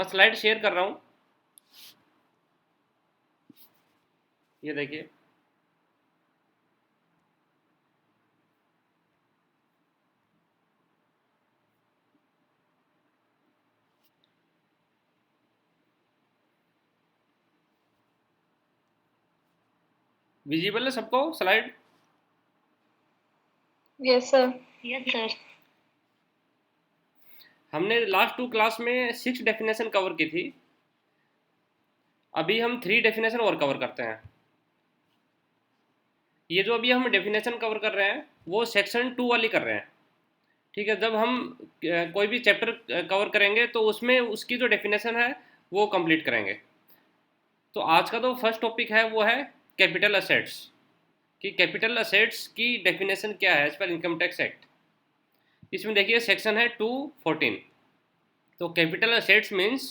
मैं slide share कर रहा हूँ, ये देखिए। विजिबल है सबको slide? Yes sir. Yes sir. हमने लास्ट 2 क्लास में 6 डेफिनेशन कवर की थी, अभी हम 3 डेफिनेशन और कवर करते हैं। ये जो अभी हम डेफिनेशन कवर कर रहे हैं वो सेक्शन 2 वाली कर रहे हैं, ठीक है। जब हम कोई भी चैप्टर कवर करेंगे तो उसमें उसकी जो डेफिनेशन है वो कंप्लीट करेंगे। तो आज का जो फर्स्ट टॉपिक है वो है कैपिटल असेट्स, कि कैपिटल असेट्स की डेफिनेशन क्या है as per income tax act. इसमें देखिए सेक्शन है 214। तो capital assets means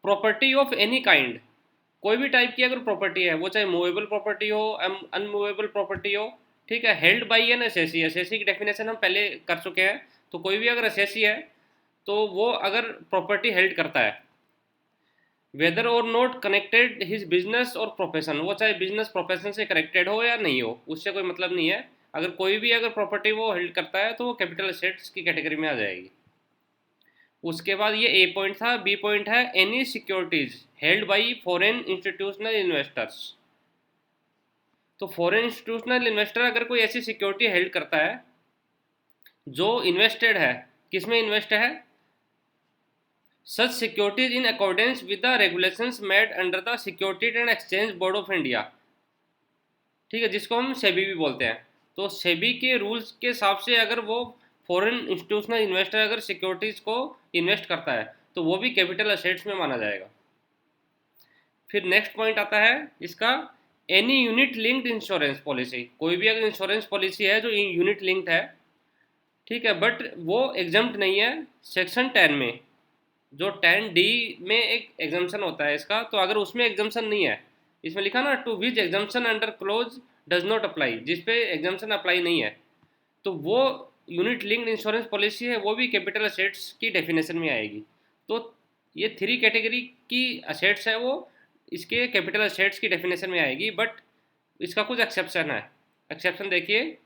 property of any kind, कोई भी टाइप की अगर प्रॉपर्टी है, वो चाहे मूवेबल प्रॉपर्टी हो, अनमूवेबल प्रॉपर्टी हो, ठीक है, held by an assessee. Assessee की डेफिनेशन हम पहले कर चुके हैं। तो कोई भी अगर एसेसी है तो वो अगर प्रॉपर्टी हेल्ड करता है, वेदर और नॉट कनेक्टेड हिज बिजनेस और प्रोफेशन, वो चाहे बिजनेस प्रोफेशन से कनेक्टेड हो या नहीं हो, उससे कोई मतलब नहीं है। अगर कोई भी अगर प्रॉपर्टी वो हेल्ड करता है तो वो कैपिटल एसेट्स की कैटेगरी में आ जाएगी। उसके बाद ये ए पॉइंट था। बी पॉइंट है any securities held by foreign institutional investors. तो फॉरेन इंस्टीट्यूशनल इन्वेस्टर अगर कोई ऐसी सिक्योरिटी हेल्ड करता है जो इन्वेस्टेड है, किसमें इन्वेस्ट है, such securities in accordance with the regulations made under the securities and exchange board of India, ठीक है, जिसको हम सेबी भी बोलते हैं। तो सेबी के रूल्स के हिसाब से अगर वो फॉरेन इंस्टीट्यूशनल इन्वेस्टर अगर सिक्योरिटीज को इन्वेस्ट करता है तो वो भी कैपिटल असेट्स में माना जाएगा। फिर नेक्स्ट पॉइंट आता है इसका, any unit linked insurance policy, कोई भी अगर इंश्योरेंस पॉलिसी है जो यूनिट लिंक्ड है, ठीक है, बट वो एग्जम्प्ट नहीं है सेक्शन 10 में। जो 10D में एक एग्जाम्पशन होता है इसका, तो अगर उसमें एग्जाम्पशन नहीं है, इसमें लिखा ना to which exemption under clause does not apply, जिस पे एग्जाम्पशन अप्लाई नहीं है, तो वो यूनिट लिंक्ड इंश्योरेंस पॉलिसी है, वो भी कैपिटल असेट्स की डेफिनेशन में आएगी। तो ये 3 कैटेगरी की असेट्स है वो इसके कैपिटल असेट्स की डेफिनेशन में आएगी। बट इसका कुछ एक्सेप्शन है। एक्सेप्शन देखिए,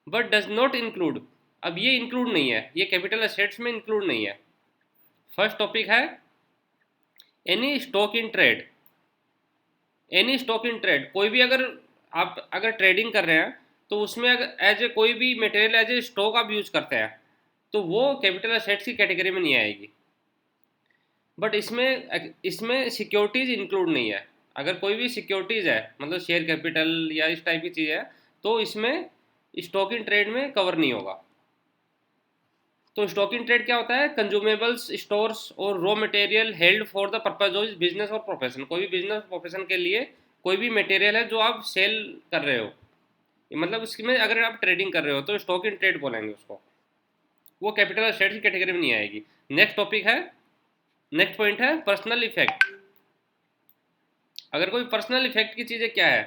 बट डज नॉट इंक्लूड। अब ये इंक्लूड नहीं है, ये कैपिटल असेट्स में इंक्लूड नहीं है। फर्स्ट टॉपिक है any stock in trade. Any stock in trade, कोई भी अगर आप अगर ट्रेडिंग कर रहे हैं तो उसमें अगर एज ए कोई भी मटेरियल एज ए स्टॉक आप यूज़ करते हैं तो वो कैपिटल असेट्स की कैटेगरी में नहीं आएगी। बट इसमें सिक्योरिटीज इंक्लूड नहीं है। अगर कोई भी सिक्योरिटीज़ है, मतलब शेयर कैपिटल या इस टाइप की चीज़ है, तो इसमें स्टॉक इन ट्रेड में कवर नहीं होगा। तो स्टॉक इन ट्रेड क्या होता है, कंज्यूमेबल्स स्टोर्स और raw material held for the purpose of business और प्रोफेशन, कोई भी बिजनेस प्रोफेशन के लिए कोई भी मटेरियल है जो आप सेल कर रहे हो, मतलब उसमें अगर आप ट्रेडिंग कर रहे हो तो स्टॉक इन ट्रेड बोलेंगे उसको, वो कैपिटल असेट्स की कैटेगरी में नहीं आएगी। नेक्स्ट टॉपिक है, नेक्स्ट पॉइंट है पर्सनल इफेक्ट। अगर कोई पर्सनल इफेक्ट की चीज़ें क्या है,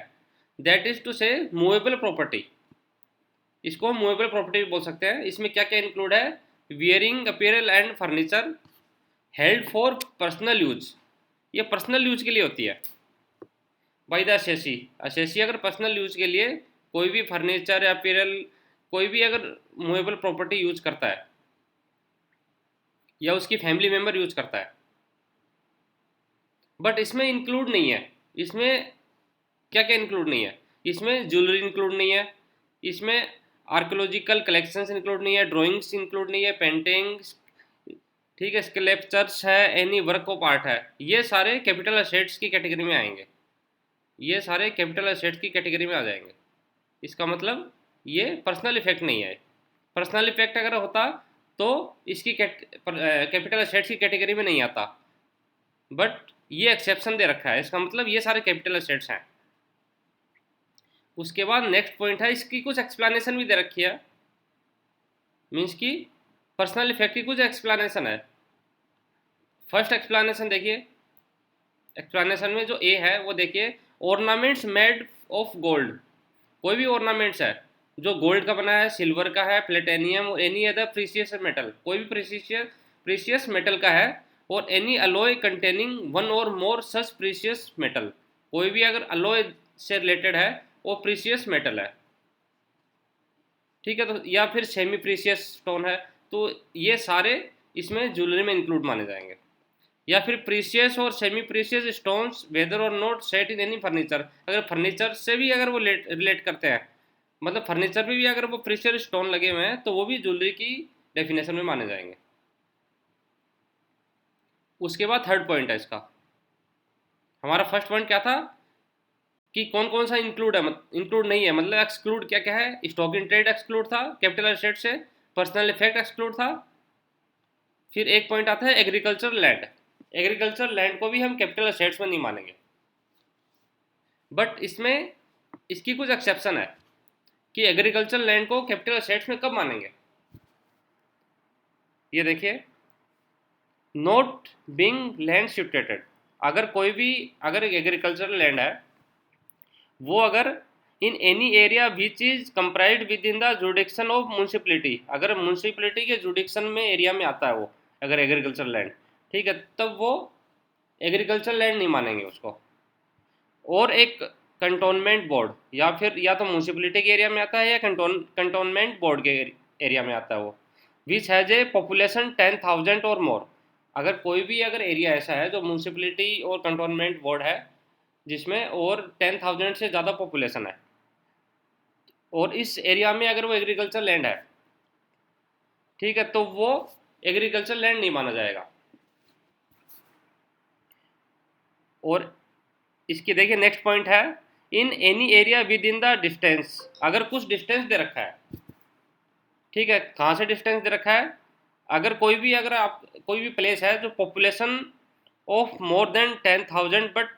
दैट इज टू से मूवेबल प्रॉपर्टी, इसको हम मूवेबल प्रॉपर्टी भी बोल सकते हैं। इसमें क्या क्या इंक्लूड है, wearing apparel and furniture held for personal use, ये पर्सनल यूज के लिए होती है बाई द असेसी। असेसी अगर पर्सनल यूज के लिए कोई भी फर्नीचर या अपीयरल कोई भी अगर मूवेबल प्रॉपर्टी यूज करता है या उसकी फैमिली मेम्बर यूज करता है, बट इसमें इंक्लूड नहीं है। इसमें क्या क्या इंक्लूड नहीं है, इसमें ज्वेलरी इंक्लूड नहीं है, इसमें आर्कोलॉजिकल कलेक्शंस इंक्लूड नहीं है, ड्राइंग्स इंक्लूड नहीं है, पेंटिंग्स, ठीक है, स्कल्पचर्स है, एनी वर्क ऑफ आर्ट है, ये सारे कैपिटल असेट्स की कैटेगरी में आएंगे। ये सारे कैपिटल असेट्स की कैटेगरी में आ जाएंगे। इसका मतलब ये पर्सनल इफेक्ट नहीं है। पर्सनल इफेक्ट अगर होता तो इसकी कैपिटल असेट्स की कैटेगरी में नहीं आता, बट ये एक्सेप्शन दे रखा है, इसका मतलब ये सारे कैपिटल असेट्स हैं। उसके बाद नेक्स्ट पॉइंट है, इसकी कुछ एक्सप्लेनेशन भी दे रखी है, मीन्स की पर्सनल इफेक्ट की कुछ एक्सप्लेनेशन है। फर्स्ट एक्सप्लेनेशन देखिए, एक्सप्लेनेशन में जो ए है वो देखिए, ऑर्नामेंट्स मेड ऑफ गोल्ड, कोई भी ऑर्नामेंट्स है जो गोल्ड का बना है, सिल्वर का है, प्लेटेनियम और एनी अदर प्रीशियस मेटल, कोई भी प्रीशियस प्रीशियस मेटल का है, और एनी अलॉय कंटेनिंग वन और मोर सच प्रीशियस मेटल, कोई भी अगर अलॉय से रिलेटेड है वो प्रीशियस मेटल है, ठीक है। तो या फिर सेमी प्रीशियस स्टोन है, तो ये सारे इसमें ज्वेलरी में इंक्लूड माने जाएंगे। या फिर प्रीशियस और सेमी प्रीशियस स्टोन्स वेदर और not set in any furniture, अगर फर्नीचर से भी अगर वो रिलेट करते हैं, मतलब फर्नीचर पे भी अगर वो प्रीशियस स्टोन लगे हुए हैं तो वो भी ज्वेलरी की डेफिनेशन में माने जाएंगे। उसके बाद थर्ड पॉइंट है इसका, हमारा फर्स्ट पॉइंट क्या था कि कौन कौन सा इंक्लूड है, इंक्लूड नहीं है, मतलब एक्सक्लूड क्या क्या है, स्टॉक इन ट्रेड एक्सक्लूड था कैपिटल एसेट से, पर्सनल इफेक्ट एक्सक्लूड था, फिर एक पॉइंट आता है एग्रीकल्चर लैंड। एग्रीकल्चर लैंड को भी हम कैपिटल एसेट्स में नहीं मानेंगे, बट इसमें इसकी कुछ एक्सेप्शन है कि एग्रीकल्चर लैंड को कैपिटल एसेट्स में कब मानेंगे। ये देखिए, नॉट बीइंग लैंड शिफ्टेड, अगर कोई भी अगर एग्रीकल्चर लैंड है वो अगर in any area which is comprised with in the जुडिक्शन of municipality, अगर म्यूनसिपलिटी के जुडिक्शन में एरिया में आता है वो अगर एग्रीकल्चर लैंड, ठीक है, तब वो एग्रीकल्चर लैंड नहीं मानेंगे उसको। और एक कंटोनमेंट बोर्ड, या फिर या तो म्यूनसिपलिटी के एरिया में आता है या कंटोनमेंट बोर्ड के एरिया में आता है वो, विच हैज़ ए पॉपुलेशन 10,000 और मोर, अगर कोई भी अगर एरिया ऐसा है जो म्यूनसिपलिटी और कंटोनमेंट बोर्ड है जिसमें और 10,000 से ज़्यादा पॉपुलेशन है, और इस एरिया में अगर वो एग्रीकल्चर लैंड है, ठीक है, तो वो एग्रीकल्चर लैंड नहीं माना जाएगा। और इसकी देखिए नेक्स्ट पॉइंट है, in any area with in the distance, अगर कुछ डिस्टेंस दे रखा है, ठीक है, कहाँ से डिस्टेंस दे रखा है, अगर कोई भी अगर आप कोई भी प्लेस है जो population of more than 10,000 but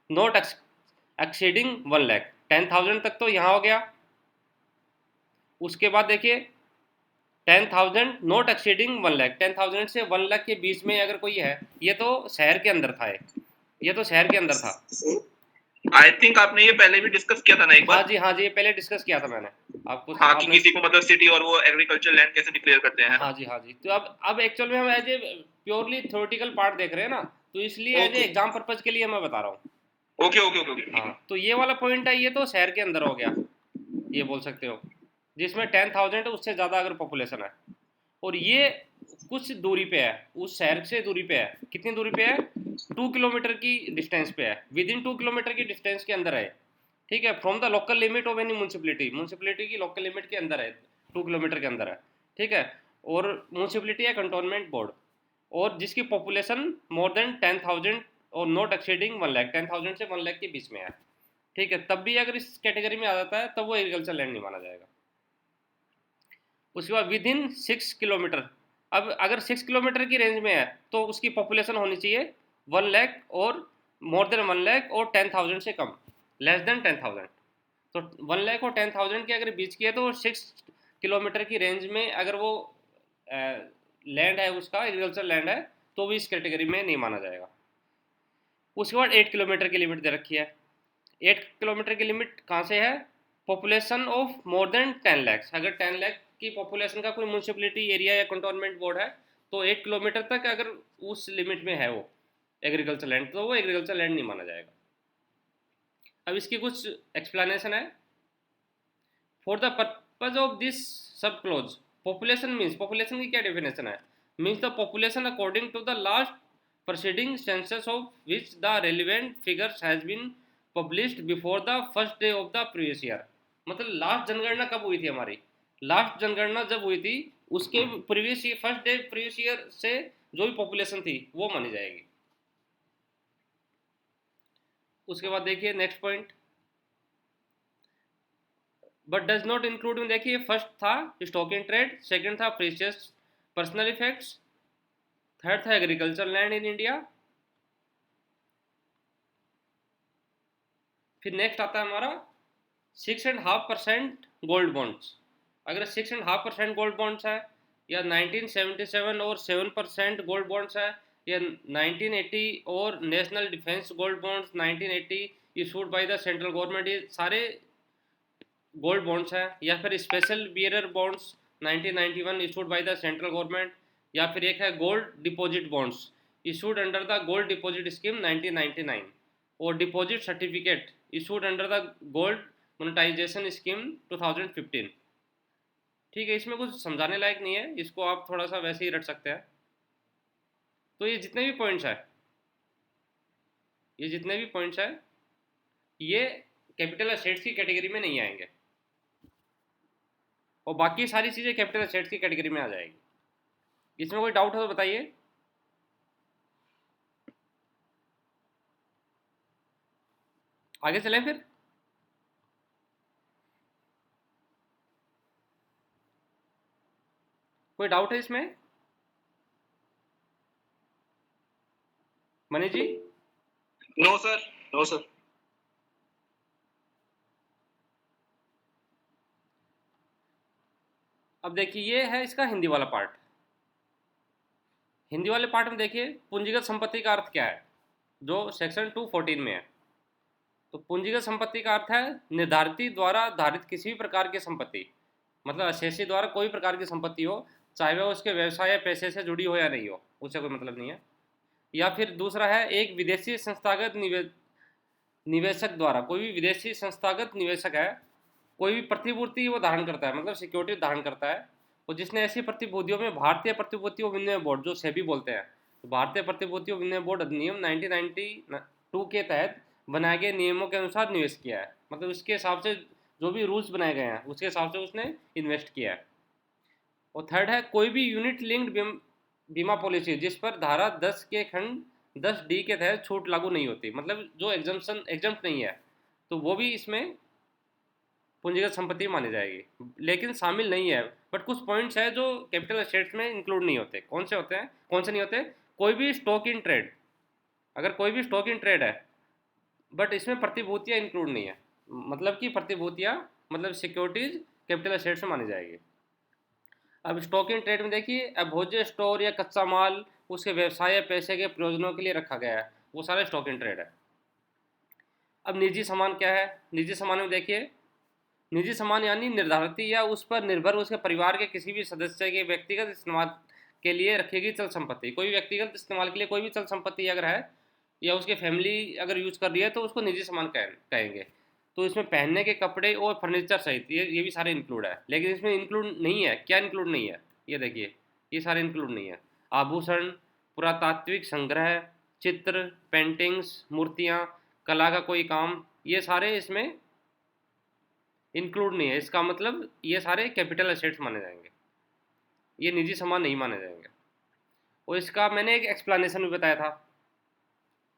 not exceeding 1 lakh, 10,000 तक तो यहाँ हो गया। उसके बाद देखिए 10,000 नॉट एक्सीडिंग 1 लाख, 10,000 से 1 लाख के बीच में अगर कोई है, ये तो शहर के अंदर था, ये तो शहर के अंदर था। आई थिंक आपने ये पहले भी डिस्कस किया था ना एक बार। हाँ जी, ये पहले डिस्कस किया था मैंने आपको। हाँ, कि किसी को मतलब सिटी और वो एग्रीकल्चर लैंड कैसे डिक्लेयर करते हैं। हाँ जी, तो अब एक्चुअल में हम as a purely theoretical part देख रहे हैं ना, तो इसलिए एज ए एग्जाम पर्पज के लिए मैं बता रहा हूँ। ओके। हाँ, तो ये वाला पॉइंट है, ये तो शहर के अंदर हो गया, ये बोल सकते हो, जिसमें 10,000 उससे ज़्यादा अगर पॉपुलेशन है, और ये कुछ दूरी पे है, उस शहर से दूरी पे है, कितनी दूरी पे है, 2 किलोमीटर की डिस्टेंस पे है, विद इन 2 किलोमीटर की डिस्टेंस के अंदर है, ठीक है, from the local limit of any municipality की लोकल लिमिट के अंदर है, 2 किलोमीटर के अंदर है, ठीक है, और म्यूनसिपलिटी है कंटोनमेंट बोर्ड, और जिसकी पॉपुलेशन मोर देन 10,000 और नॉट एक्सीडिंग 1 लाख, 10,000 से 1 लाख के बीच में है, ठीक है, तब भी अगर इस कैटेगरी में आ जाता है तब वो एग्रीकल्चर लैंड नहीं माना जाएगा। उसके बाद विद इन 6 किलोमीटर, अब अगर 6 किलोमीटर की रेंज में है तो उसकी पॉपुलेशन होनी चाहिए 1 लाख और मोर देन 1 लाख और 10,000 से कम, लेस देन 10,000, तो 1 लाख और 10,000 के अगर बीच की है तो 6 किलोमीटर की रेंज में अगर वो लैंड है उसका एग्रीकल्चर लैंड है तो भी इस कैटेगरी में नहीं माना जाएगा। उसके बाद 8 किलोमीटर की लिमिट दे रखी है, 8 किलोमीटर की लिमिट कहाँ से है, population of more than 10 lakh, अगर 10 लाख की पॉपुलेशन का कोई म्यूनसिपलिटी एरिया या कंटोनमेंट बोर्ड है तो 8 किलोमीटर तक अगर उस लिमिट में है वो एग्रीकल्चर लैंड, तो वो एग्रीकल्चर लैंड नहीं माना जाएगा। अब इसकी कुछ एक्सप्लेनेशन है, for the purpose of this sub clause, population means, population की क्या डेफिनेशन है, means the population according to the last proceeding census of which the relevant figures has been published before the first day of the previous year, मतलब last जनगणना कब हुई थी हमारी, last जनगणना जब हुई थी उसके previous year first day previous year से जो भी पॉपुलेशन थी वो मानी जाएगी। उसके बाद देखिए next point, but does not include में देखिए फर्स्ट था स्टॉक इन ट्रेड, सेकंड था प्रीशियस पर्सनल इफेक्ट्स, थर्ड था एग्रीकल्चर लैंड इन इंडिया, फिर नेक्स्ट आता है हमारा 6.5% गोल्ड बॉन्ड्स, अगर 6.5% गोल्ड बॉन्ड्स है, या 1977 और 7% गोल्ड बॉन्ड्स है, या 1980 और national defence gold bonds 1980 issued by the central government, ये सारे गोल्ड बॉन्ड्स हैं, या फिर special bearer bonds 1991 issued by the central government, या फिर एक है gold deposit bonds issued under the gold deposit scheme 1999, और deposit certificate issued under the gold monetisation scheme 2015। ठीक है, इसमें कुछ समझाने लायक नहीं है, इसको आप थोड़ा सा वैसे ही रट सकते हैं। तो ये जितने भी पॉइंट्स है, ये जितने भी पॉइंट्स है, ये कैपिटल असेट्स की कैटेगरी में नहीं आएंगे, और बाकी सारी चीज़ें कैपिटल असेट्स की कैटेगरी में आ जाएगी। इसमें कोई डाउट हो तो बताइए। आगे चलें फिर। कोई डाउट है इसमें Manish ji? No sir, no sir. अब देखिए, ये है इसका हिंदी वाला पार्ट। हिंदी वाले पार्ट में देखिए पूंजीगत संपत्ति का अर्थ क्या है, जो सेक्शन 214 में है। तो पूंजीगत संपत्ति का अर्थ है निर्धारित द्वारा धारित किसी भी प्रकार की संपत्ति, मतलब अशेषी द्वारा कोई प्रकार की संपत्ति हो, चाहे वह उसके व्यवसाय या पैसे से जुड़ी हो या नहीं हो, उससे कोई मतलब नहीं है। या फिर दूसरा है एक विदेशी संस्थागत निवेशक द्वारा, कोई भी विदेशी संस्थागत निवेशक है, कोई भी प्रतिभूति वो धारण करता है, मतलब सिक्योरिटी धारण करता है, और जिसने ऐसी प्रतिभूतियों में भारतीय प्रतिभूतियों विनिमय बोर्ड, जो सेबी बोलते हैं, तो भारतीय प्रतिभूतियों विनिमय बोर्ड अधिनियम 1992 के तहत बनाए गए नियमों के अनुसार निवेश किया है, मतलब उसके हिसाब से जो भी रूल्स बनाए गए हैं उसके हिसाब से उसने इन्वेस्ट किया है। और थर्ड है कोई भी यूनिट लिंक्ड बीमा पॉलिसी जिस पर धारा 10 के खंड 10D के तहत छूट लागू नहीं होती, मतलब जो एग्जम्प्ट नहीं है, तो वो भी इसमें पूंजीगत संपत्ति मानी जाएगी, लेकिन शामिल नहीं है। बट कुछ पॉइंट्स है जो कैपिटल एसेट्स में इंक्लूड नहीं होते। कौन से होते हैं, कौन से नहीं होते? कोई भी स्टॉक इन ट्रेड, अगर कोई भी स्टॉक इन ट्रेड है बट इसमें प्रतिभूतियाँ इंक्लूड नहीं है, मतलब कि प्रतिभूतियाँ मतलब सिक्योरिटीज कैपिटल एसेट्स में मानी जाएगी। अब स्टॉक इन ट्रेड में देखिए, अब भोज्य स्टोर या कच्चा माल उसके व्यवसाय या पैसे के प्रयोजनों के लिए रखा गया है, वो सारा स्टॉक इन ट्रेड है। अब निजी सामान क्या है? निजी सामान में देखिए, निजी सामान यानी निर्धारित या उस पर निर्भर उसके परिवार के किसी भी सदस्य के व्यक्तिगत इस्तेमाल के लिए रखी गई चल संपत्ति। कोई भी व्यक्तिगत इस्तेमाल के लिए कोई भी चल संपत्ति अगर है या उसकी फैमिली अगर यूज़ कर रही है तो उसको निजी सामान कहेंगे। तो इसमें पहनने के कपड़े और फर्नीचर सहित ये भी सारे इंक्लूड है, लेकिन इसमें इंक्लूड नहीं है। क्या इंक्लूड नहीं है? ये देखिए, ये सारे इंक्लूड नहीं है। आभूषण, पुरातात्विक संग्रह, चित्र, पेंटिंग्स, मूर्तियाँ, कला का कोई काम, ये सारे इसमें इंक्लूड नहीं है। इसका मतलब ये सारे कैपिटल एसेट्स माने जाएंगे, ये निजी सामान नहीं माने जाएंगे। और इसका मैंने एक एक्सप्लेनेशन भी बताया था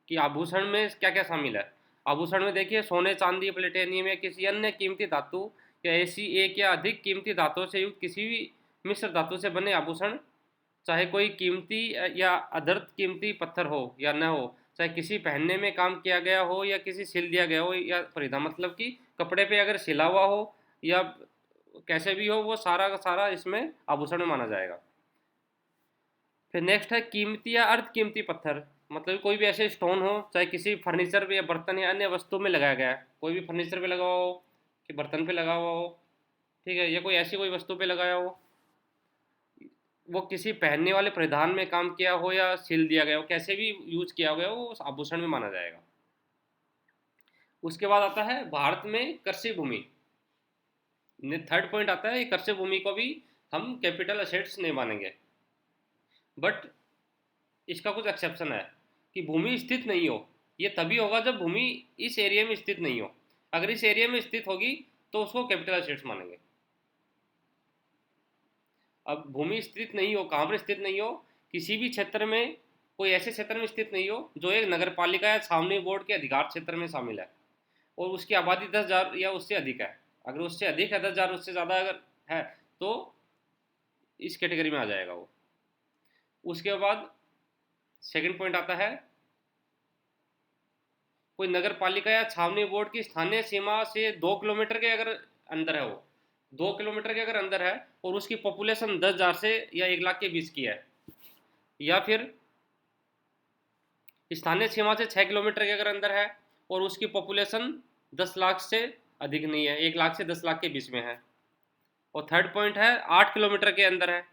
कि आभूषण में क्या क्या शामिल है। आभूषण में देखिए, सोने, चांदी, प्लेटिनियम या किसी अन्य कीमती धातु या ऐसी एक या अधिक कीमती धातुओं से युक्त किसी भी मिश्र धातु से बने आभूषण, चाहे कोई कीमती या अधर्त कीमती पत्थर हो या न हो, चाहे किसी पहनने में काम किया गया हो या किसी सिल दिया गया हो या परिधान, मतलब कि कपड़े पे अगर सिला हुआ हो या कैसे भी हो, वो सारा का सारा इसमें आभूषण में माना जाएगा। फिर नेक्स्ट है कीमती या अर्ध कीमती पत्थर, मतलब कोई भी ऐसे स्टोन हो, चाहे किसी फर्नीचर पे या बर्तन या अन्य वस्तु में लगाया गया है, कोई भी फर्नीचर पे लगा हुआ हो कि बर्तन पे लगा हुआ हो, ठीक है, या कोई ऐसी कोई वस्तु पे लगाया हो, वो किसी पहनने वाले परिधान में काम किया हो या सिल दिया गया हो, कैसे भी यूज किया गया हो, वो उस आभूषण में माना जाएगा। उसके बाद आता है भारत में कृषि भूमि। थर्ड पॉइंट आता है, कृषि भूमि को भी हम कैपिटल असेट्स नहीं मानेंगे, बट इसका कुछ एक्सेप्शन है कि भूमि स्थित नहीं हो, ये तभी होगा जब भूमि इस एरिया में स्थित नहीं हो। अगर इस एरिया में स्थित होगी तो उसको कैपिटल असेट्स मानेंगे। अब भूमि स्थित नहीं हो, कहाँ पर स्थित नहीं हो? किसी भी क्षेत्र में, कोई ऐसे क्षेत्र में स्थित नहीं हो जो एक नगर पालिका या छावनी बोर्ड के अधिकार क्षेत्र में शामिल है और उसकी आबादी 10,000 या उससे अधिक है। अगर उससे अधिक है, 10,000 उससे ज़्यादा अगर है, तो इस कैटेगरी में आ जाएगा वो। उसके बाद सेकंड पॉइंट आता है, कोई नगर पालिका या छावनी बोर्ड की स्थानीय सीमा से 2 किलोमीटर के अगर अंदर है, वो 2 किलोमीटर के अगर अंदर है और उसकी पॉपुलेशन 10,000 से या 1 लाख के बीच की है, या फिर स्थानीय सीमा से 6 किलोमीटर के अगर अंदर है और उसकी पॉपुलेशन 10 लाख से अधिक नहीं है, 1 लाख से 10 लाख के बीच में है। और थर्ड पॉइंट है 8 किलोमीटर के अंदर है,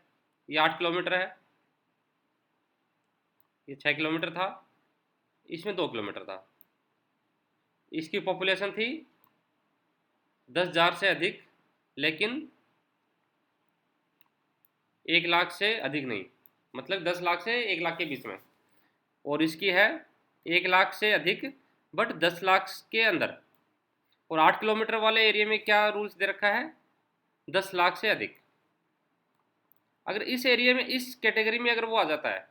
ये 8 किलोमीटर है, ये 6 किलोमीटर था, इसमें 2 किलोमीटर था। इसकी पॉपुलेशन थी 10,000 से अधिक, लेकिन 1 लाख से अधिक नहीं, मतलब 10 लाख से 1 लाख के बीच में। और इसकी है 1 लाख से अधिक बट 10 लाख के अंदर। और 8 किलोमीटर वाले एरिया में क्या रूल्स दे रखा है, 10 लाख से अधिक। अगर इस एरिया में, इस कैटेगरी में अगर वो आ जाता है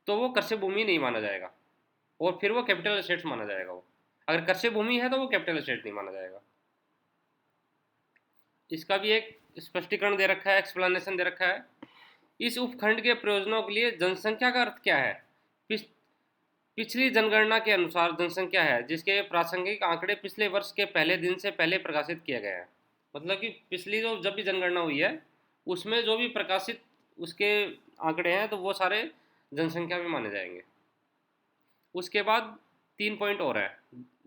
तो वो कृषि भूमि नहीं माना जाएगा, और फिर वो कैपिटल एसेट्स माना जाएगा। वो अगर कृषि भूमि है तो वो कैपिटल एसेट नहीं माना जाएगा। इसका भी एक स्पष्टीकरण दे रखा है, एक्सप्लेनेशन दे रखा है। इस उपखंड के प्रयोजनों के लिए जनसंख्या का अर्थ क्या है। पिछली जनगणना के अनुसार जनसंख्या है जिसके प्रासंगिक आंकड़े पिछले वर्ष के पहले दिन से पहले प्रकाशित किए गए हैं। मतलब कि पिछली जो जब भी जनगणना हुई है उसमें जो भी प्रकाशित उसके आंकड़े हैं तो वो सारे जनसंख्या में माने जाएंगे। उसके बाद 3 पॉइंट और है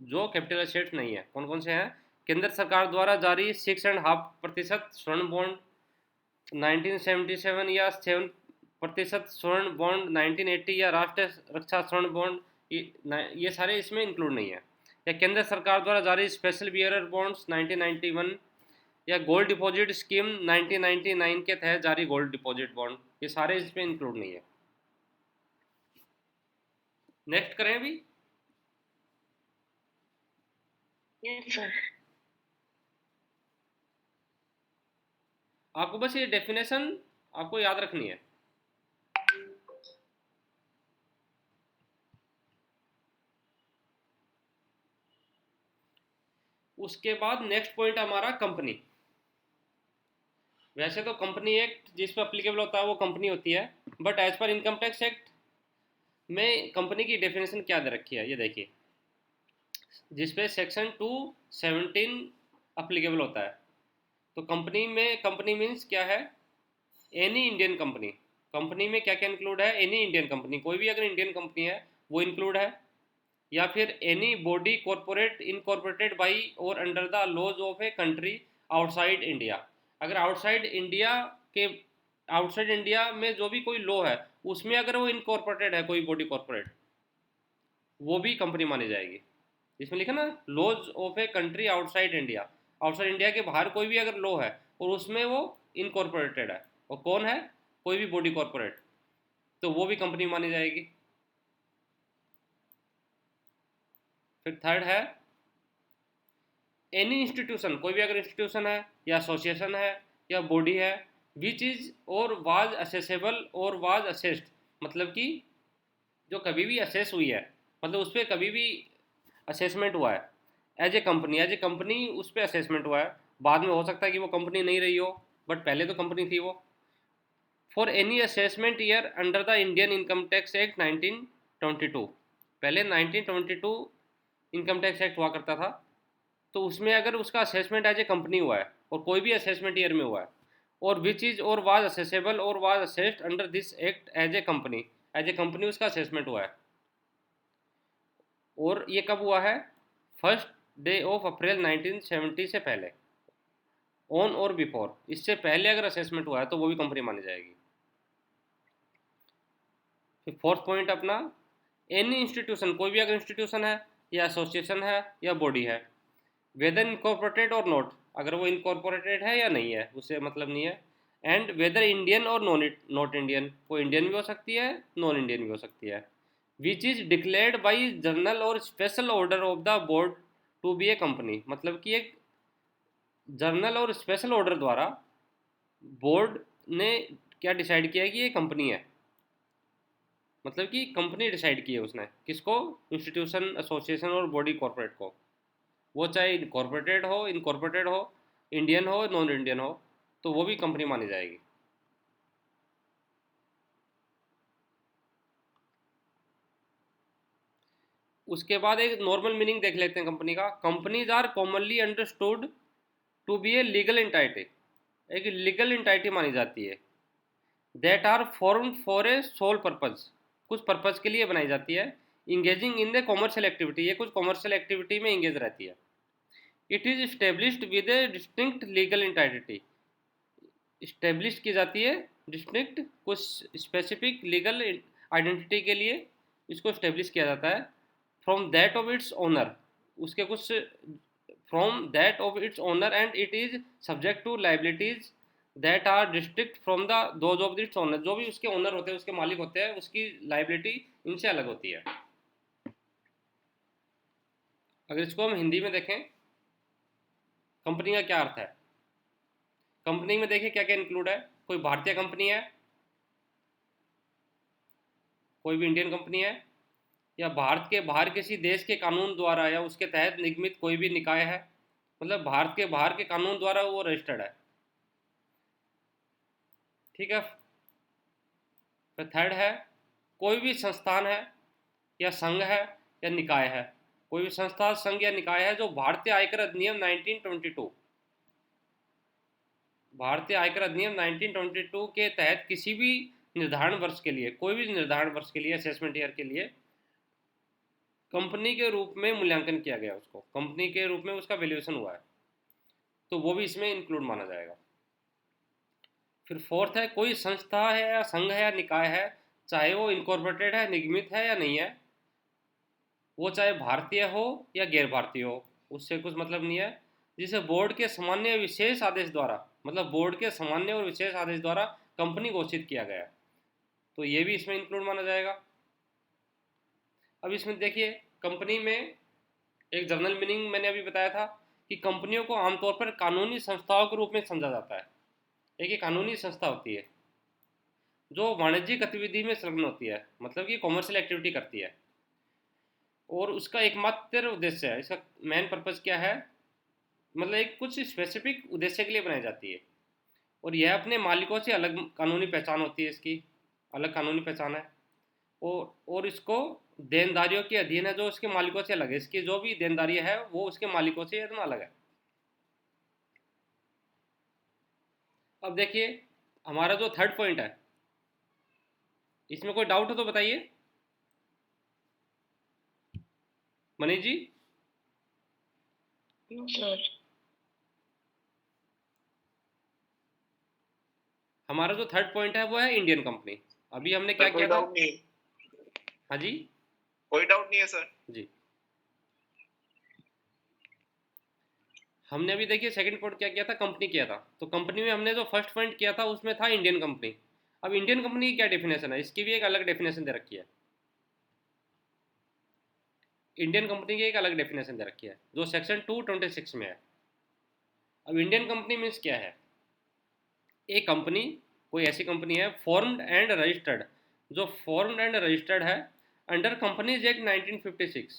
जो कैपिटल एसेट्स नहीं है। कौन कौन से हैं, केंद्र सरकार द्वारा जारी 6.5% स्वर्ण बॉन्ड 1977 या 7% स्वर्ण बॉन्ड 1980 या राष्ट्रीय रक्षा स्वर्ण बॉन्ड, ये सारे इसमें इंक्लूड नहीं है। या केंद्र सरकार द्वारा जारी स्पेशल बियरर बॉन्ड्स 1991 या गोल्ड डिपॉजिट स्कीम 1999 के तहत जारी गोल्ड डिपॉजिट बॉन्ड, ये सारे इसमें इंक्लूड नहीं है। नेक्स्ट करें अभी। Yes sir. आपको बस ये डेफिनेशन आपको याद रखनी है। उसके बाद नेक्स्ट पॉइंट हमारा कंपनी। वैसे तो कंपनी एक्ट जिस पर अप्लीकेबल होता है वो कंपनी होती है, but as per income tax act में कंपनी की डेफिनेशन क्या दे रखी है, ये देखिए, जिसपे सेक्शन 217 अप्लीकेबल होता है। तो कंपनी में, कंपनी मीन्स क्या है, एनी इंडियन कंपनी। कंपनी में क्या क्या इंक्लूड है, एनी इंडियन कंपनी, कोई भी अगर इंडियन कंपनी है वो इंक्लूड है। या फिर any body corporate incorporated by or under the laws of a country outside India. अगर आउटसाइड इंडिया के, आउटसाइड इंडिया में जो भी कोई लॉ है उसमें अगर वो इनकॉर्पोरेटेड है कोई बॉडी कॉरपोरेट, वो भी कंपनी मानी जाएगी। इसमें लिखा ना, laws of a country outside India, outside India के बाहर कोई भी अगर लॉ है और उसमें वो इनकॉर्पोरेटेड है, और कौन है, कोई भी बॉडी कॉरपोरेट, तो वो भी कंपनी मानी जाएगी। फिर थर्ड है एनी इंस्टीट्यूशन, कोई भी अगर इंस्टीट्यूशन है या एसोसिएशन है या बॉडी है, विच इज और वाज असेसेबल और वाज असेस्ड, मतलब कि जो कभी भी असेस हुई है, मतलब उस पर कभी भी असेसमेंट हुआ है as a company, as a company उस पर असेसमेंट हुआ है। बाद में हो सकता है कि वो कंपनी नहीं रही हो, बट पहले तो कंपनी थी वो। For any assessment year under the Indian income tax act 1922, पहले 1922 इनकम टैक्स एक्ट हुआ करता था, तो उसमें अगर उसका असेसमेंट एज ए कंपनी हुआ है और कोई भी असेसमेंट ईयर में हुआ है, और विच इज और वाज असेसेबल और was assessed under this act as a company, as a company उसका असेसमेंट हुआ है। और ये कब हुआ है, 1 अप्रैल 1970 से पहले, ऑन और बिफोर, इससे पहले अगर असेसमेंट हुआ है तो वो भी कंपनी मानी जाएगी। फिर फोर्थ पॉइंट अपना, एनी इंस्टीट्यूशन, कोई भी अगर इंस्टीट्यूशन है या एसोसिएशन है या बॉडी है, वेदर इनकॉर्पोरेटेड और नॉट, अगर वो इनकॉर्पोरेटेड है या नहीं है उससे मतलब नहीं है। एंड वेदर इंडियन और नॉट इंडियन, वो इंडियन भी हो सकती है नॉन इंडियन भी हो सकती है। Which is declared by general or special order of the board to be a company, मतलब कि एक जर्नल और स्पेशल ऑर्डर द्वारा बोर्ड ने क्या डिसाइड किया है कि ये कंपनी है, मतलब कि कंपनी डिसाइड की है उसने, किसको, इंस्टीट्यूशन, एसोसिएशन और बॉडी कॉर्पोरेट को, वो चाहे इनकॉर्पोरेटेड हो, इंडियन हो, नॉन इंडियन हो, तो वो भी कंपनी मानी जाएगी। उसके बाद एक नॉर्मल मीनिंग देख लेते हैं कंपनी का। Companies are commonly understood to be a legal entity, एक लीगल एंटाइटी मानी जाती है। That are form for a sole purpose, कुछ पर्पज के लिए बनाई जाती है। Engaging in the commercial activity, ये कुछ कॉमर्शियल एक्टिविटी में इंगेज रहती है। It is established with a distinct legal entity, establish की जाती है डिस्टिंक्ट कुछ स्पेसिफिक लीगल आइडेंटिटी के लिए इसको स्टेब्लिश किया जाता है from that of its owner, उसके कुछ from that of its owner and it is subject to liabilities that are distinct from the those of its owner. जो भी उसके ओनर होते हैं, उसके मालिक होते हैं, उसकी लाइबिलिटी इनसे अलग होती है। अगर इसको हम हिंदी में देखें, कंपनी का क्या अर्थ है? कंपनी में देखिए क्या क्या इंक्लूड है। कोई भारतीय कंपनी है, कोई भी इंडियन कंपनी है, या भारत के बाहर किसी देश के कानून द्वारा या उसके तहत निगमित कोई भी निकाय है, मतलब भारत के बाहर के कानून द्वारा वो रजिस्टर्ड है। ठीक है। फिर थर्ड है, कोई भी संस्थान है या संघ है या निकाय है, कोई भी संस्था, संघ या निकाय है जो भारतीय आयकर अधिनियम 1922, भारतीय आयकर अधिनियम 1922 के तहत किसी भी निर्धारण वर्ष के लिए, कोई भी निर्धारण वर्ष के लिए, असेसमेंट ईयर के लिए कंपनी के रूप में मूल्यांकन किया गया, उसको कंपनी के रूप में उसका वैल्यूएशन हुआ है, तो वो भी इसमें इंक्लूड माना जाएगा। फिर फोर्थ है, कोई संस्था है या संघ है या निकाय है, चाहे वो इनकॉर्पोरेटेड है, निगमित है या नहीं है, वो चाहे भारतीय हो या गैर भारतीय हो, उससे कुछ मतलब नहीं है, जिसे बोर्ड के सामान्य विशेष आदेश द्वारा, मतलब बोर्ड के सामान्य और विशेष आदेश द्वारा कंपनी घोषित किया गया, तो ये भी इसमें इंक्लूड माना जाएगा। अब इसमें देखिए, कंपनी में एक जनरल मीनिंग मैंने अभी बताया था कि कंपनियों को आमतौर पर कानूनी संस्थाओं के रूप में समझा जाता है। एक कानूनी संस्था होती है जो वाणिज्यिक गतिविधि में संलग्न होती है, मतलब कि कॉमर्शियल एक्टिविटी करती है, और उसका एकमात्र उद्देश्य है, इसका मेन पर्पज़ क्या है, मतलब एक कुछ स्पेसिफिक उद्देश्य के लिए बनाई जाती है, और यह अपने मालिकों से अलग कानूनी पहचान होती है, इसकी अलग कानूनी पहचान है, और इसको देनदारियों के अधीन है जो उसके मालिकों से अलग है, इसकी जो भी देनदारी है वो उसके मालिकों से एकदम अलग है। अब देखिए हमारा जो थर्ड पॉइंट है, इसमें कोई डाउट हो तो बताइए मनीष जी। No, sir. हमारा जो थर्ड पॉइंट है वो है इंडियन कंपनी। अभी हमने क्या कोई किया था? डाउट नहीं, हाँ जी, कोई डाउट नहीं है सर। जी। हमने अभी देखिए सेकंड पॉइंट क्या किया था, कंपनी किया था, तो कंपनी में हमने जो फर्स्ट पॉइंट किया था उसमें था इंडियन कंपनी। अब इंडियन कंपनी की क्या डेफिनेशन है, इसकी भी एक अलग डेफिनेशन दे रखी है, इंडियन कंपनी की एक अलग डेफिनेशन दे रखी है जो सेक्शन 226 में है। अब इंडियन कंपनी मीन्स क्या है? एक कंपनी, कोई ऐसी कंपनी है फॉर्म्ड एंड रजिस्टर्ड, जो फॉर्म्ड एंड रजिस्टर्ड है अंडर कंपनीज एक्ट 1956,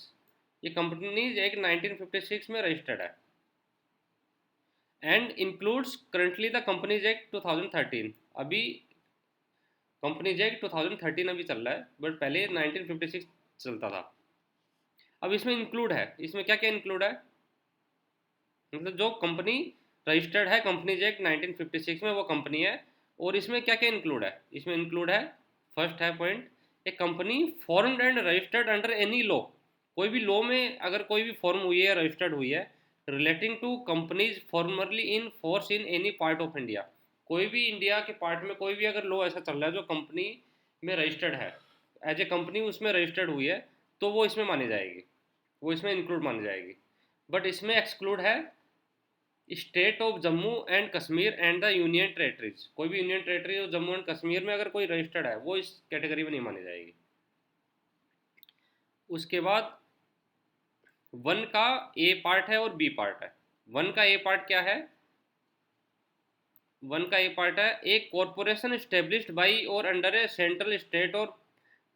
ये कंपनीज एक्ट 1956 में रजिस्टर्ड है, and includes currently the companies act 2013। अभी कंपनीज एक्ट 2013 अभी चल रहा है, बट पहले 1956 चलता था। अब इसमें इंक्लूड है, इसमें क्या क्या इंक्लूड है, मतलब जो कंपनी रजिस्टर्ड है कंपनीज एक्ट 1956 में वो कंपनी है, और इसमें क्या क्या इंक्लूड है, इसमें इंक्लूड है, फर्स्ट है point, A company formed and registered under any law, कोई भी लॉ में अगर कोई भी फॉर्म हुई है, रजिस्टर्ड हुई है, relating to companies formerly in force in any part of India, कोई भी इंडिया के पार्ट में कोई भी अगर लॉ ऐसा चल रहा है जो कंपनी में रजिस्टर्ड है, एज ए कंपनी उसमें रजिस्टर्ड हुई है, तो वो इसमें मानी जाएगी, वो इसमें इंक्लूड मानी जाएगी। बट इसमें एक्सक्लूड है state of Jammu and Kashmir and the union territories, कोई भी यूनियन टेरेटरी और जम्मू एंड कश्मीर में अगर कोई रजिस्टर्ड है वो इस कैटेगरी में नहीं मानी जाएगी। उसके बाद वन का ए पार्ट है और बी पार्ट है। वन का ए पार्ट क्या है? वन का ए पार्ट है, एक corporation established by or under A central state और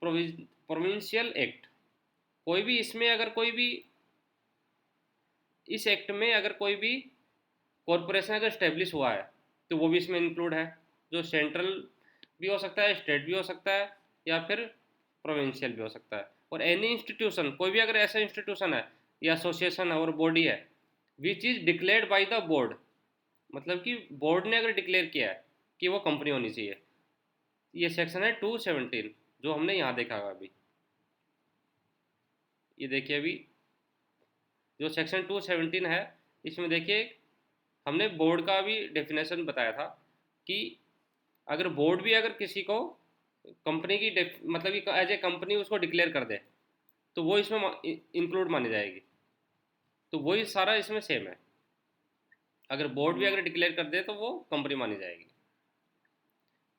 प्रोविंशियल एक्ट, कोई भी इसमें अगर कोई भी इस एक्ट में अगर कोई भी कॉरपोरेशन अगर स्टेब्लिश हुआ है तो वो भी इसमें इंक्लूड है, जो सेंट्रल भी हो सकता है, स्टेट भी हो सकता है, या फिर प्रोविंशियल भी हो सकता है। और एनी इंस्टीट्यूशन, कोई भी अगर ऐसा इंस्टीट्यूशन है या एसोसिएशन है और बॉडी है which is declared by the board, मतलब कि बोर्ड ने अगर डिक्लेयर किया है कि वो कंपनी होनी चाहिए, ये सेक्शन है 217 जो हमने यहाँ देखा है अभी, ये देखिए अभी जो सेक्शन 217 है, इसमें देखिए हमने बोर्ड का भी डेफिनेशन बताया था कि अगर बोर्ड भी अगर किसी को कंपनी की मतलब कि एज ए कंपनी उसको डिक्लेयर कर दे, तो वो इसमें इंक्लूड मानी जाएगी। तो वही सारा इसमें सेम है, अगर बोर्ड भी अगर डिक्लेयर कर दे तो वो कंपनी मानी जाएगी।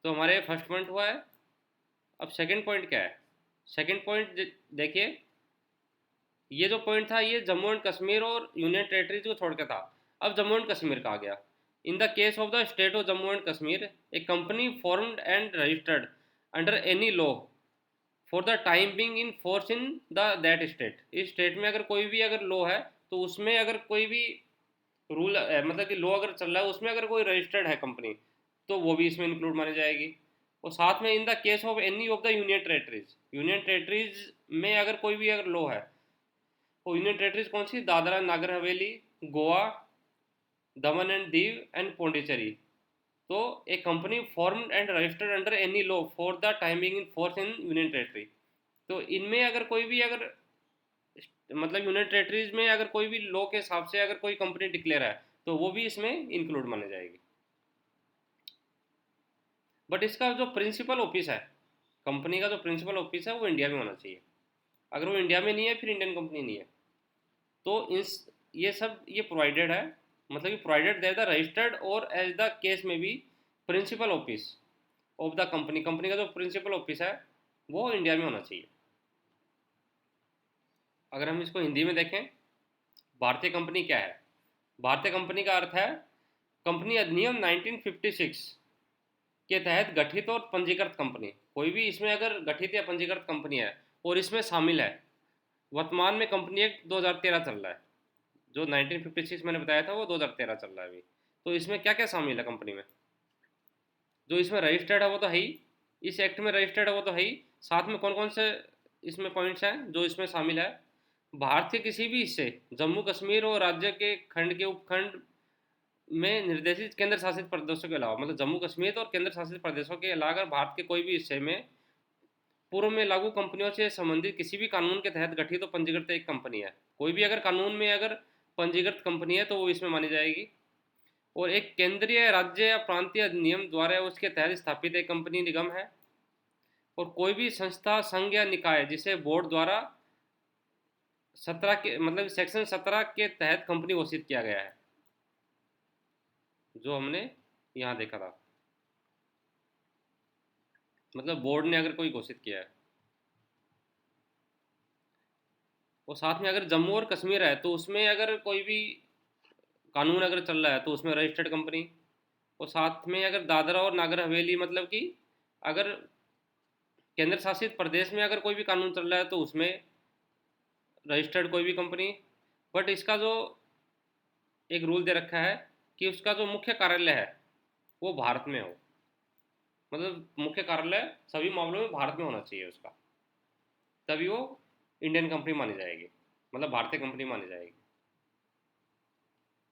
तो हमारे फर्स्ट पॉइंट हुआ है। अब सेकंड पॉइंट क्या है? सेकंड पॉइंट देखिए, ये जो पॉइंट था ये जम्मू एंड कश्मीर और यूनियन टेरिटरीज को छोड़ के था। अब जम्मू एंड कश्मीर का आ गया। In the case of the state of Jammu and Kashmir, A company formed and registered under any law for the time being in force in the that state. इस स्टेट में अगर कोई भी अगर लॉ है, तो उसमें अगर कोई भी रूल मतलब कि लॉ अगर चल रहा है उसमें अगर कोई रजिस्टर्ड है कंपनी, तो वो भी इसमें इंक्लूड मानी जाएगी। और साथ में in the case of any of the union territories, union territories में अगर कोई भी अगर लॉ है, तो यूनियन टेरिटरीज कौन सी? दादरा नागर हवेली, गोवा, दमन एंड दीव एंड पौंडीचेरी। तो a company formed and registered under any law for the timing in force in union territory. तो इनमें अगर कोई भी अगर मतलब यूनियन टेरिटरीज में अगर कोई भी लॉ के हिसाब से अगर कोई कंपनी डिक्लेयर है, तो वो भी इसमें इंक्लूड मानी जाएगी। बट इसका जो प्रिंसिपल ऑफिस है, कंपनी का जो प्रिंसिपल ऑफिस है वो इंडिया में होना चाहिए। अगर वो इंडिया में नहीं है फिर इंडियन कंपनी नहीं है। तो इस ये सब ये प्रोवाइडेड है, मतलब कि प्रोवाइडेड देयर द रजिस्टर्ड और एज द केस में भी principal office of the company, company का जो प्रिंसिपल ऑफिस है वो इंडिया में होना चाहिए। अगर हम इसको हिंदी में देखें, भारतीय कंपनी क्या है? भारतीय कंपनी का अर्थ है कंपनी अधिनियम 1956 के तहत गठित और पंजीकृत कंपनी। कोई भी इसमें अगर गठित या पंजीकृत कंपनी है और इसमें शामिल है, वर्तमान में कंपनी एक्ट 2013 चल रहा है, जो 1956 मैंने बताया था वो 2013 चल रहा है अभी। तो इसमें क्या क्या शामिल है कंपनी में? जो इसमें रजिस्टर्ड है वो तो है ही, इस एक्ट में रजिस्टर्ड है वो तो है ही। साथ में कौन कौन से इसमें पॉइंट्स हैं जो इसमें शामिल है? भारत के किसी भी हिस्से, जम्मू कश्मीर और राज्य के खंड के उपखंड में निर्देशित केंद्र शासित प्रदेशों के अलावा, मतलब जम्मू कश्मीर और केंद्र शासित प्रदेशों के अलावा अगर भारत के कोई भी हिस्से में पूर्व में लागू कंपनियों से संबंधित किसी भी कानून के तहत गठित और पंजीकृत एक कंपनी है, कोई भी अगर कानून में अगर पंजीकृत कंपनी है तो वो इसमें मानी जाएगी। और एक केंद्रीय, राज्य या प्रांतीय अधिनियम द्वारा उसके तहत स्थापित एक कंपनी निगम है। और कोई भी संस्था, संघ या निकाय जिसे बोर्ड द्वारा 17 के मतलब सेक्शन 17 के तहत कंपनी घोषित किया गया है, जो हमने यहाँ देखा था, मतलब बोर्ड ने अगर कोई घोषित किया है। और साथ में अगर जम्मू और कश्मीर है तो उसमें अगर कोई भी कानून अगर चल रहा है तो उसमें रजिस्टर्ड कंपनी। और साथ में अगर दादरा और नागर हवेली, मतलब कि अगर केंद्र शासित प्रदेश में अगर कोई भी कानून चल रहा है तो उसमें रजिस्टर्ड कोई भी कंपनी। बट इसका जो एक रूल दे रखा है कि उसका जो मुख्य कार्यालय है वो भारत में हो, मतलब मुख्य कार्यालय सभी मामलों में भारत में होना चाहिए उसका, तभी वो इंडियन कंपनी मानी जाएगी, मतलब भारतीय कंपनी मानी जाएगी।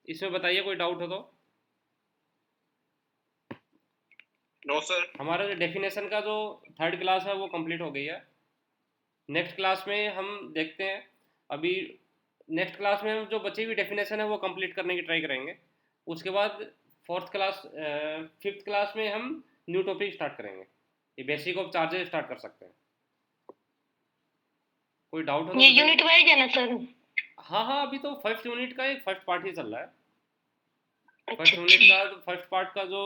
इसमें बताइए कोई डाउट हो तो। No sir. हमारा जो डेफिनेशन का जो थर्ड क्लास है वो कंप्लीट हो गई है। नेक्स्ट क्लास में हम देखते हैं, अभी नेक्स्ट क्लास में हम जो बची हुई डेफिनेशन है वो कंप्लीट करने की ट्राई करेंगे। उसके बाद फोर्थ क्लास, फिफ्थ क्लास में हम न्यू टॉपिक स्टार्ट करेंगे, ये बेसिक ऑफ चार्जेस स्टार्ट कर सकते हैं। कोई डाउट हो तो ये बताइए। यूनिट वाइज है ना सर? हाँ हाँ, अभी तो फर्स्ट यूनिट का एक फर्स्ट पार्ट ही चल रहा है। फर्स्ट अच्छा यूनिट अच्छा। का फर्स्ट पार्ट का जो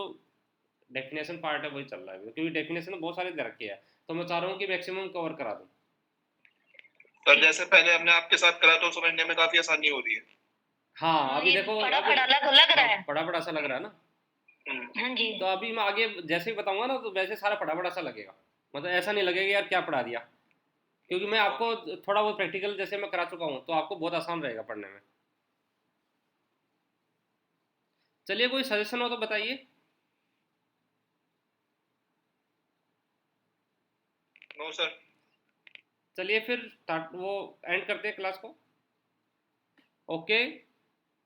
डेफिनेशन पार्ट है वही चल रहा है अभी, क्योंकि डेफिनेशन बहुत सारे दे रखे हैं, तो मैं चाह रहा हूँ कि मैक्सिमम कवर करा दूँ। सर जैसे पहले हमने आपके साथ करा तो समझने में काफी आसानी हो रही है। हाँ अभी ये देखो, पढ़ा अभी पढ़ा तो लग रहा है। पढ़ा पढ़ा सा लग रहा है ना। हाँ जी। तो अभी मैं आगे जैसे ही बताऊंगा ना तो वैसे सारा पढ़ा पढ़ा सा लगेगा, मतलब ऐसा नहीं लगेगा यार क्या पढ़ा दिया, क्योंकि मैं आपको थोड़ा बहुत प्रैक्टिकल जैसे मैं करा चुका हूँ तो आपको बहुत आसान रहेगा पढ़ने में। चलिए कोई सजेशन हो तो बताइए। No sir. चलिए फिर स्टार्ट, वो एंड करते हैं क्लास को। Okay,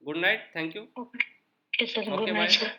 good night, thank you. Okay sir, okay good night bye. Sir.